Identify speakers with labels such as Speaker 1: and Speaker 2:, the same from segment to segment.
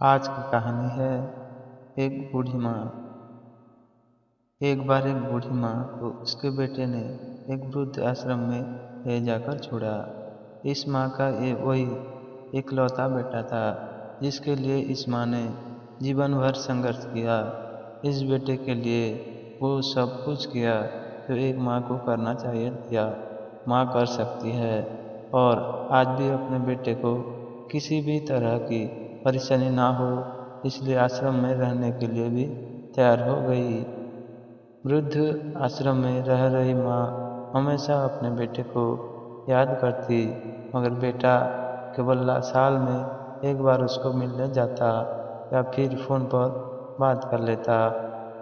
Speaker 1: आज की कहानी है एक बूढ़ी माँ। एक बार एक बूढ़ी माँ को उसके बेटे ने एक वृद्ध आश्रम में ले जाकर छोड़ा। इस माँ का ये वही इकलौता बेटा था जिसके लिए इस माँ ने जीवन भर संघर्ष किया। इस बेटे के लिए वो सब कुछ किया जो एक माँ को करना चाहिए या माँ कर सकती है, और आज भी अपने बेटे को किसी भी तरह की परेशानी ना हो इसलिए आश्रम में रहने के लिए भी तैयार हो गई। वृद्ध आश्रम में रह रही माँ हमेशा अपने बेटे को याद करती, मगर बेटा केवल साल में एक बार उसको मिलने जाता या फिर फोन पर बात कर लेता।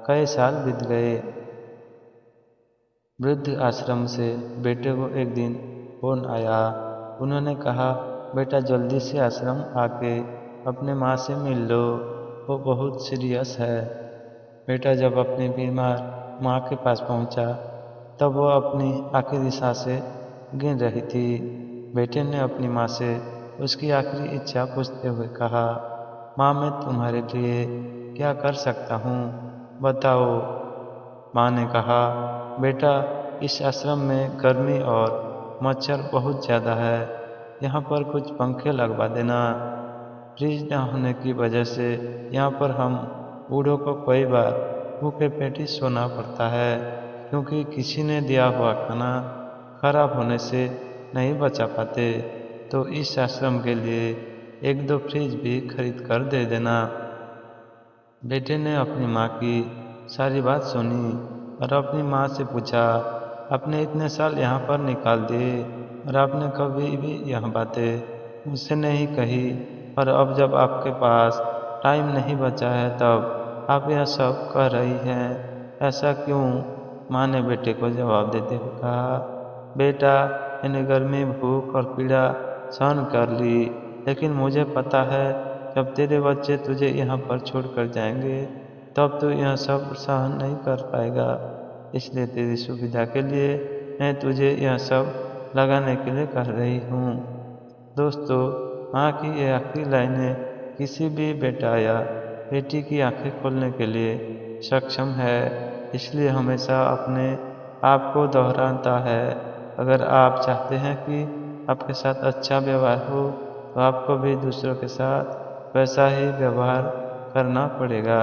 Speaker 1: कई साल बीत गए। वृद्ध आश्रम से बेटे को एक दिन फोन आया। उन्होंने कहा, बेटा जल्दी से आश्रम आके अपने माँ से मिल लो, वो बहुत सीरियस है। बेटा जब अपनी बीमार माँ के पास पहुंचा तब वो अपनी आखिरी सांसें गिन रही थी। बेटे ने अपनी माँ से उसकी आखिरी इच्छा पूछते हुए कहा, माँ मैं तुम्हारे लिए क्या कर सकता हूँ, बताओ। माँ ने कहा, बेटा इस आश्रम में गर्मी और मच्छर बहुत ज़्यादा है, यहाँ पर कुछ पंखे लगवा देना। फ्रिज न होने की वजह से यहाँ पर हम बूढ़ों को कई बार भूखे पेट ही सोना पड़ता है, क्योंकि किसी ने दिया हुआ खाना खराब होने से नहीं बचा पाते। तो इस आश्रम के लिए एक दो फ्रिज भी खरीद कर दे देना। बेटे ने अपनी माँ की सारी बात सुनी और अपनी माँ से पूछा, आपने इतने साल यहाँ पर निकाल दिए और आपने कभी भी यह बातें मुझसे नहीं कही, और अब जब आपके पास टाइम नहीं बचा है तब आप यह सब कह रही हैं, ऐसा क्यों? माँ ने बेटे को जवाब देते हुए कहा, बेटा मैंने गर्मी, भूख और पीड़ा सहन कर ली, लेकिन मुझे पता है जब तेरे बच्चे तुझे यहाँ पर छोड़कर जाएंगे तब तो यह सब सहन नहीं कर पाएगा। इसलिए तेरी सुविधा के लिए मैं तुझे यह सब लगाने के लिए कह रही हूँ। दोस्तों, माँ की ये आखिरी लाइनें किसी भी बेटा या बेटी की आंखें खोलने के लिए सक्षम है, इसलिए हमेशा अपने आप को दोहराता है। अगर आप चाहते हैं कि आपके साथ अच्छा व्यवहार हो तो आपको भी दूसरों के साथ वैसा ही व्यवहार करना पड़ेगा।